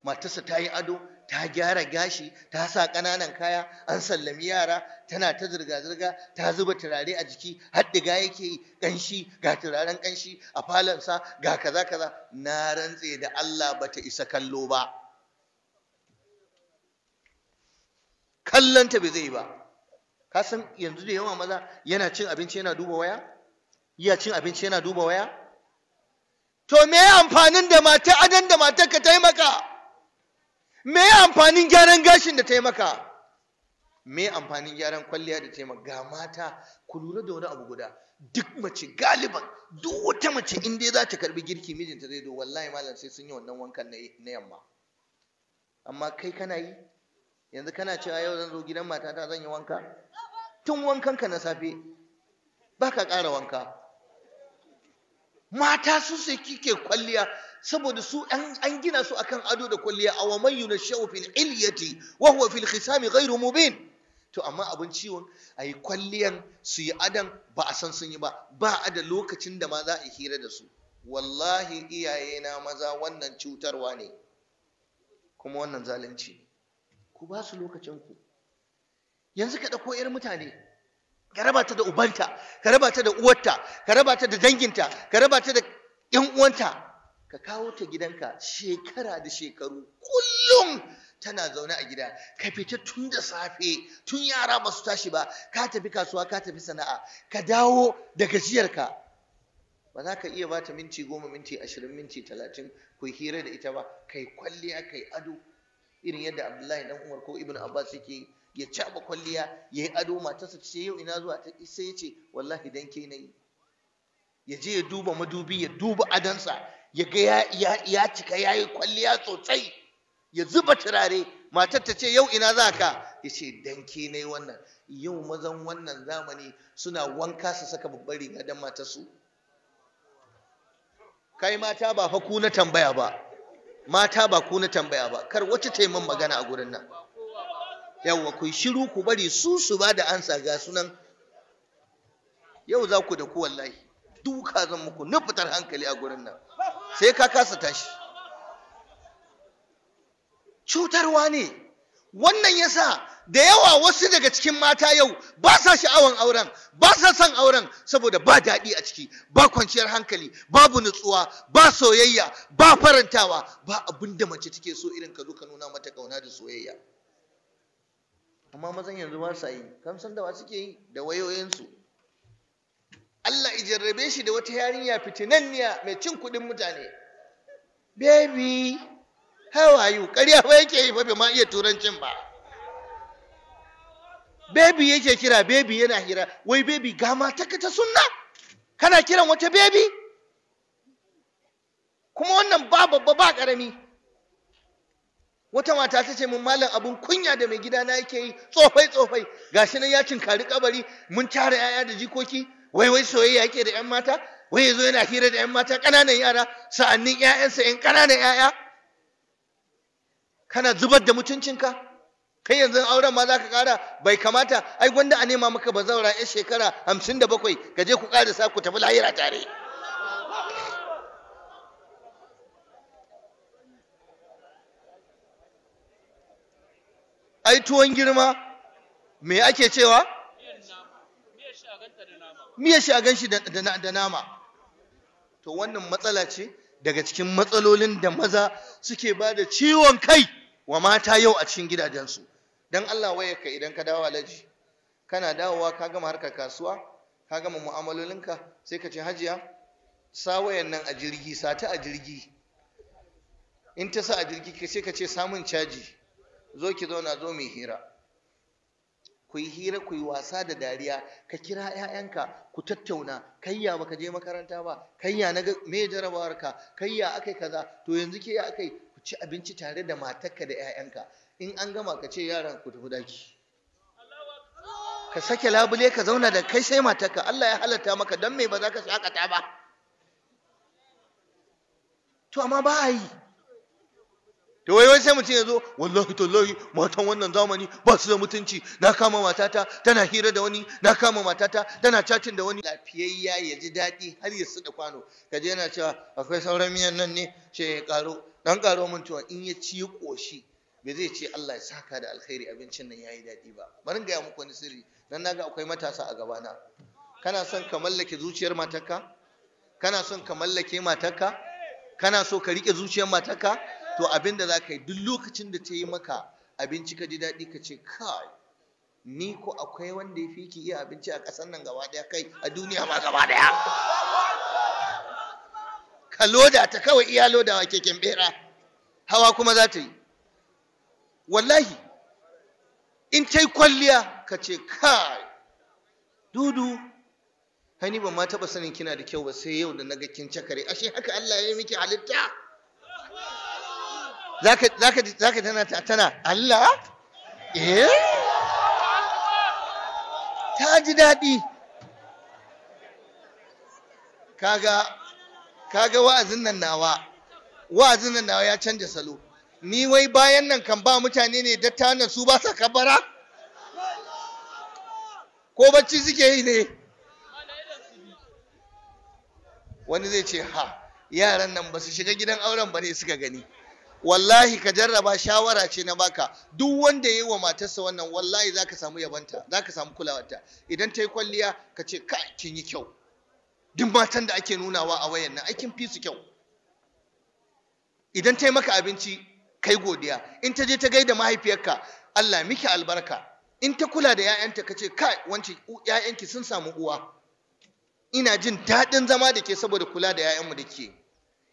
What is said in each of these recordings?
matarsa ta yi ado, ta gyara gashi, ta sa ƙananan kaya, an sallami yara, tana ta zirga-zirga, ta zuba turare a jiki, haddiga yake yi, ƙanshi, ga turaren ƙanshi a falonsa, ga kaza-kaza. Na rantse da Allah bata isa kallo ba. Kallonta bai zai ba. Ka san yanzu da yawa maza yana cin abinci yana duba waya? Iya cin abinci yana duba waya? To me amfanin da mata adan da matarka ta yi maka? Me amfanin gyaran gashin da ta yi maka? Me amfanin gyaran kwalliya da ta yi maka? Ga mata, ku lura da wani abu guda. Duk mace galiban, duk wata mace in dai za ta karbi girki mijinta zai zo, wallahi malam sai sun yi wannan wankan na yamma. Amma kai kana yi? Yanzu kana cewa yau zan zo gidan matata zan yi wanka? Tun wankanka na safe ba ka ƙara wanka. Mata su sai kike kwalliya saboda su an gina su akan ado da kwalliya. Aw man yunashu fil ilyati wa huwa fil khisami ghayru mubin. To amma abin ciwon ayi kwalliyan su yi adan ba a san sun yi ba. Ba a da lokacin da ma za a hira da su. Wallahi iyayena maza wannan cutarwa ne kuma wannan zalunci. Ku ba su lokacin ku. Yanzu ka ɗauko 'yar mutane, ka raba ta da ubanta, ka raba ta da uwarta, ka raba ta da danginta, ka raba ta da 'yan uwanta, ka kawo ta gidanka shekara da shekaru, kullum tana zaune a gida, ka fita tun da safe, tun yara ba su tashi ba, ka tafi kasuwa, ka tafi sana'a, ka dawo da gajiyarka. Ba za ka iya ba ta minti 10, minti 20, minti 30 ku hira da ita ba, kai kwalliya, kai ado, irin yadda Abdullahi dan Umar ko Ibn Abbas yake yi. Ya caba kwalliya, ya yi ado, matarsa ta ce yau ina zuwa, sai ya ce wallahi dan ke na yi. Ya je ya duba madubi, ya duba adansa, ya ga ya cika, ya yi kwalliya sosai, ya zuba turare. Matar ta ce yau ina za ka? Ya ce dan ke na yi wannan. Yau mazan wannan zamani suna wanka su saka babbar riga don matarsu. Kai mata ba fa ku na tambaya ba, mata ba ku na tambaya ba, kar wacce ta yi min magana a gurin nan. Yawwa ku shiru ku bari su ba da ansa ga sunan. Yau za ku da ku wallahi duka zan muku na fitar hankali a gurin nan sai ka kasa tashi. Cutarwa ne wannan. Yasa da yawa wasu daga cikin mata yau ba sa sha'awan auren, ba sa son auren saboda ba daɗi a ciki, ba kwanciyar hankali, babu nutsuwa, ba soyayya, ba farantawa, ba abinda mace take so irin ka zo ka nuna mata kauna da soyayya. Amma mazan yanzu ba sa yi. Kan san da wa suke yi? Da wayoyinsu. Allah ya jarrabe shi da wata yarinya fitinanniya mai cin kuɗin mutane. Baby, how are you? Ƙarya ba yake yi ba, bai ma iya turancin ba. Baby yake kira, baby yana hira. Wai baby ga matarka ta sunna? Kana kiran wata baby? Kuma wannan ba babba ba ƙarami. Wata mata ta ce min malam abun kunya da mai gidana yake yi tsofai gashi nan ya cinkari kabari, mun tara yaya da jikoki, wai soyayya yake da 'yan mata, wai yazo yana hira da 'yan mata ƙananan yara, sa'annin 'ya'yansa 'yan ƙananan 'ya'ya. Kana zubar da mutuncinka? Kai yanzu auren ma za ka ƙara? Bai kamata, ai gwanda a nema maka bazaura 'yar shekara 57 ka je ku ƙarasa ku tafi lahira tare. Ai tuwon girma me ake cewa? Miya shi a gan shi da nama. To wannan matsala ce daga cikin matsalolin da maza suke ba da ciwon kai wa mata yau a cikin gidajensu. Dan Allah wayarka idan ka dawo alaji, kana dawowa ka gama harkar kasuwa, ka gama mu'amalolinka, sai ka ce hajiya sa wayan nan a jirgi, sa ta a jirgi. In ta sa a jirgi sai ka ce samun caji, zo ki zauna, zo mai hira. Ku yi hira, ku yi wasa da dariya, ka kira 'ya'yanka ku tattauna. Kayya baka je makaranta ba, kayya na ga me jarabawarka, kayya akai kaza, to yanzu ke ya akai. Ku ci abinci tare da matarka da 'ya'yanka. In an gama ka ce yaran ku tafi daki, ka sake labule ka zauna da kai sai matarka. Allah ya halatta maka, dan me ba za ka shakata ba? To amma ba a yi. To wai sai mutum ya zo, wallahi tallahi matan wannan zamani ba su da mutunci, na kama matata tana hira da wani, na kama matata tana chatting da wani. Lafiyayya ya ji daɗi har ya suɗa kwano, kaje yana cewa akwai sauran miyan nan ne, ce ya ƙaro. dan karo mun tuwa in ya ci ya koshi bai zai ce Allah ya saka da alkhairi abincin nan yayi daɗi ba. Bari in gaya muku wani sirri, dan naga akwai matasa a gabana. Kana son ka mallake zuciyar matarka? Kana son ka mallake matarka? Kana so ka rike zuciyar matarka? To abinda za ka yi duk lokacin da ta yi maka abinci ka ji daɗi ka ce kai, ni ko akwai wanda ya fi ki iya abinci a ƙasar nan gaba ɗaya, kai a duniya ma gaba ɗaya. Ka loda ta kawai, iya lodawa keken bera, hawa kuma za ta yi. Wallahi in ta yi kwalliya ka ce kai Dudu, hani ban ma taɓa sanin kina da kyau ba sai yau da naga kin cakare, ashe haka Allah ya yi miki halitta. Zaka tana Allah ta ji daɗi. Kaga wa'azin nan nawa ya canja salo. Ni wai bayan nan kan ba mutane ne dattawan su ba sa kabara ko bacci suke yi ne? Wani zai ce yaran nan ba su shiga gidan auren ba ne suka gani. Wallahi ka jarraba, shawara ce na baka. Duk wanda ya yi wa matarsa wannan wallahi za ka samu yabanta, za ka samu kulawarta. Idan ta yi kwalliya ka ce kai kin yi kyau. Duk matan da ake nunawa a wayan nan aikin fi su kyau. Idan ta yi maka abinci kai godiya. In ta je ta gaida mahaifiyarka, Allah miki albarka. In ta kula da 'ya'yanta ka ce kai wance 'ya'yanki sun samu uwa, ina jin daɗin zama da ke saboda kula da 'ya'yanmu da ke.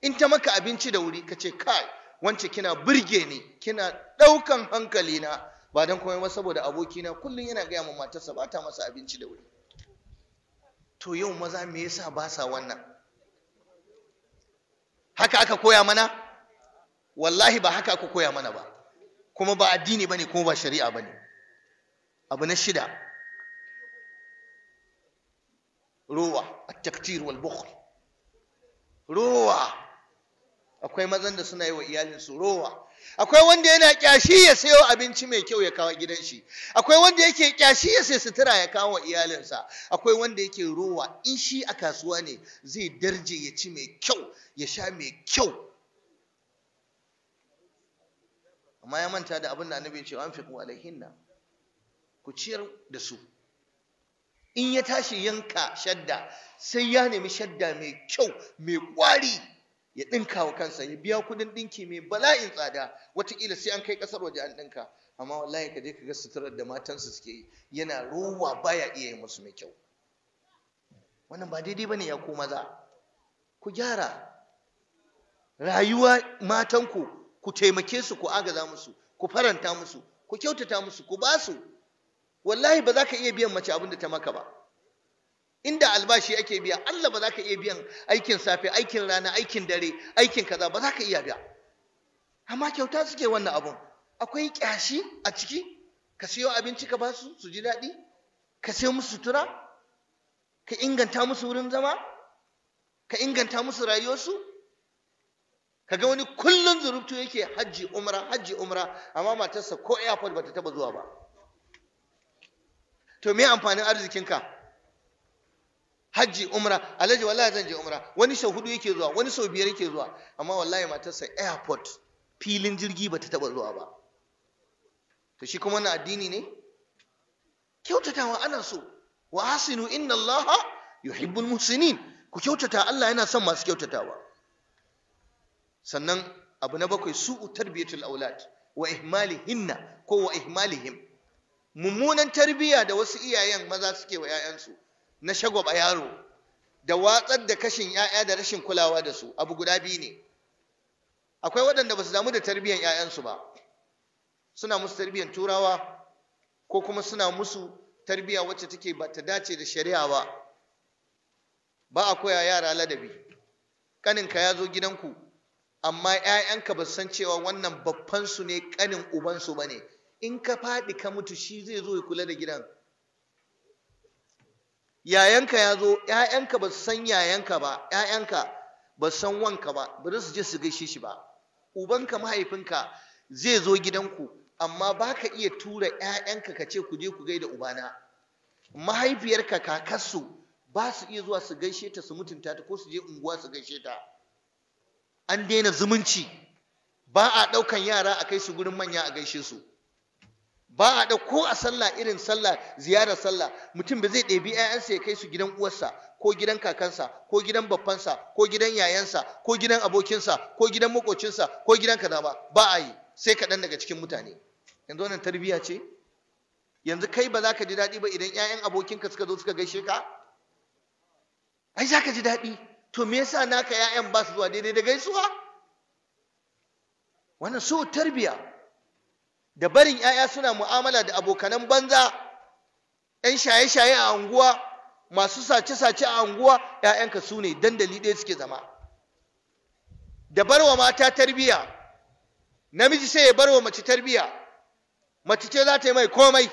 In ta maka abinci da wuri ka ce kai wance kina burge ni, kina ɗaukan hankali na, ba don komai ba saboda abokina kullum yana gaya ma matarsa ba ta masa abinci da wuri. To yau maza me yasa ba sa wannan? Haka aka koya mana? Wallahi ba haka aka koya mana ba, kuma ba addini bane, kuma ba shari'a bane. Abu na 6, rowa, at-taktir wal bukhl. Rowa, akwai mazan da suna yi wa iyalinsu rowa. Akwai wanda yana kyashi ya sayo abinci mai kyau ya kawo gidan shi. Akwai wanda yake kyashi ya sai sutura ya kawo wa iyalinsa. Akwai wanda yake rowa, in shi a kasuwa ne zai darje ya ci mai kyau, ya sha mai kyau, amma ya manta da abin da annabi ya ce anfiqu alaihinna, ku ciyar da su. In ya tashi yanka shadda sai ya nemi shadda mai kyau mai kwari ya dinka wa kansa, ya biya kudin dinki mai bala'in tsada, wataƙila sai an kai ƙasar waje an dinka. Amma wallahi ka je ka ga suturar da matansu suke yi, yana rowa baya iya yi musu mai kyau. Wannan ba daidai bane ya ku maza, ku gyara rayuwa matanku, ku taimake su, ku agaza musu, ku faranta musu, ku kyautata musu, ku ba su. Wallahi ba za ka iya biyan mace abin da ta maka ba. Inda albashi ake biya, Allah ba za ka iya biyan aikin safe, aikin rana, aikin dare, aikin kaza, ba za ka iya biya. Amma kyauta suke wannan abun. Akwai kyashi a ciki. Ka siyo abinci ka ba su, su ji daɗi. Ka siyo musu sutura. Ka inganta musu wurin zama. Ka inganta musu rayuwarsu. Kaga wani kullun zurubtu yake hajji umra, amma matarsa ko airport bata taba zuwa ba. To me amfanin arzikinka? Hajji umra, alhaji wallahi zan je umra. Wani sau 4 yake zuwa, wani sau 5 yake zuwa, amma wallahi matarsa airport, filin jirgi bata taba zuwa ba. To shi kuma wannan addini ne? Kyautatawa ana so. Wa hasinu inna Allaha yuhibbul muhsinin. Ku kyautata, Allah yana son masu kyautatawa. Sannan abu na 7, su'u tarbiyatul aulad wa ihmalihinna ko wa ihmalihim. Mummunan tarbiyya da wasu iyayen maza suke wa 'ya'yansu na shagwaba yaro da watsar da kashin 'ya'ya da rashin kulawa da su. Abu guda biyu ne. Akwai waɗanda ba su damu da tarbiyyar 'ya'yansu ba, suna musu tarbiyyar turawa, ko kuma suna musu tarbiyya wacce take ba ta dace da shari'a ba. Ba a koya yara ladabi. Kaninka ya zo gidanku, amma 'ya'yanka ba su san cewa wannan babbansu ne, kanin ubansu ba ne. In ka faɗi ka mutu, shi zai zo ya kula da gidan. Yayanka ya zo, 'ya'yanka ba su san yayanka ba, 'ya'yanka ba su san wanka ba, ba su je su gaishe shi ba. Ubanka, mahaifinka zai zo gidanku, amma ba ka iya tura 'ya'yanka ka ce ku je ku gaida ubana. Mahaifiyarka, kakarsu ba su iya zuwa su gaishe ta, su mutunta ta, ko su je unguwa su gaishe ta. An daina zumunci. ba a ɗaukan yara a kai su gurin manya a gaishe su, ba a ko a sallah, irin sallah, ziyarar sallah, mutum ba zai ɗebi 'ya'yansa ya kai su gidan uwarsa ko gidan kakansa ko gidan babbansa ko gidan yayansa ko gidan abokinsa ko gidan makocinsa ko gidan kaza ba a yi, sai kaɗan daga cikin mutane. Yanzu wannan tarbiyya ce? Yanzu kai ba za ka ji daɗi ba idan 'ya'yan abokinka suka zo suka gaishe ka? Ai za ka ji daɗi. To me yasa naka 'ya'yan ba su zuwa daidai da gaisuwa? Wannan so tarbiyya. Da barin 'ya'ya suna mu'amala da abokanan banza, 'yan shaye-shaye a anguwa, masu sace-sace a anguwa, 'ya'yanka su ne dandali ɗaya suke zama. Da barwa mata tarbiyya, namiji sai ya barwa mace tarbiyya, mace ce za ta yi mai komai.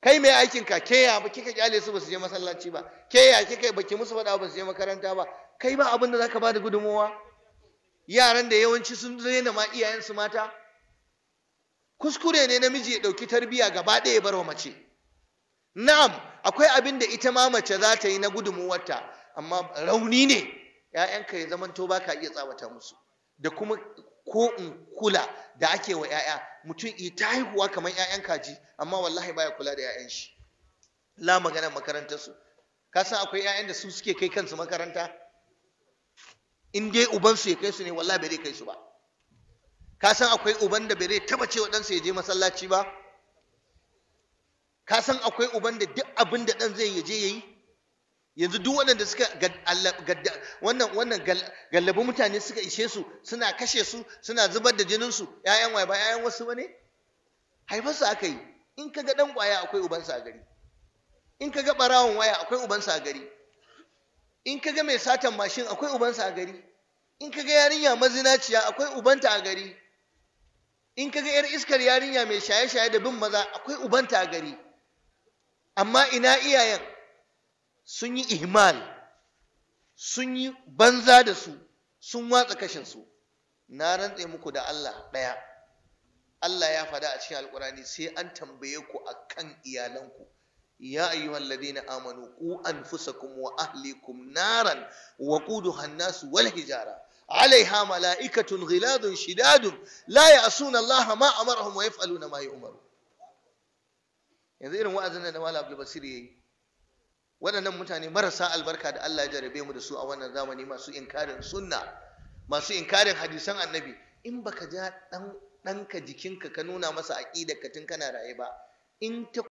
Kai mai aikinka, ke ya kika kyale su ba su je masallaci ba, ke ya kika baki musu faɗa ba su je makaranta ba, kai ba abin da za ka ba da gudunmawa. Yaran da yawanci sun daina ma iyayensu mata. Kuskure ne namiji ya ɗauki tarbiyya gaba ɗaya ya bar wa mace. Na'am, akwai abin da ita ma mace za ta yi na gudunmuwarta, amma rauni ne ‘ya'yanka ya zamanto ba ka iya tsawata musu. Da kuma ko in kula da ake wa ‘ya'ya, mutum ita haihuwa kamar ‘ya'yan kaji, amma wallahi baya kula da ‘ya'yan shi. La magana makarantarsu. Ka san akwai ‘ya'yan da su suke kai kansu makaranta? In dai ubansu ya kai su ne, wallahi bai zai kai su ba. Ka san akwai uban da bai zai taba cewa ɗansa ya je masallaci ba? Ka san akwai uban da duk abin da ɗan zai ya je ya yi? Yanzu duk waɗanda suka gallabi mutane suka ishe su, suna kashe su, suna zubar da jininsu, ‘ya'yan waye ba ‘ya'yan wasu ba ne? Haifarsu aka yi. In ka ga ɗan ƙwaya akwai ubansa a gari. In ka ga ɓarawon waya akwai ubansa a gari. In ka ga mai satan mashin akwai ubansa a gari. In ka ga yarinya mazinaciya akwai ubanta a gari. In ka ga ‘yar iskar yarinya mai shaye-shaye da bin maza akwai ubanta a gari. Amma ina iyayen? Sun yi ihmal, sun yi banza da su, sun watsa kashinsu. Na rantse muku da Allah ɗaya. Allah ya faɗa a cikin Alƙur'ani sai an tambaye ku akan iyalanku. Ya ayyuhal ladina amanu qu anfusakum wa ahlikum naran waquduha an-nas wal hijara alaiha mala'ikatun ghiladun shidadun la ya'suna Allah ma amarahum wa yaf'aluna ma yu'maru. Yanzu irin wa'azin da Malam Abdul Basir yayi, waɗannan mutane marasa albarka da Allah ya jarabe mu da su a wannan zamani, masu inkarin sunna, masu inkarin hadisan annabi, in baka ja ɗanka jikinka ka nuna masa aƙidar ka tun kana raye ba, in ta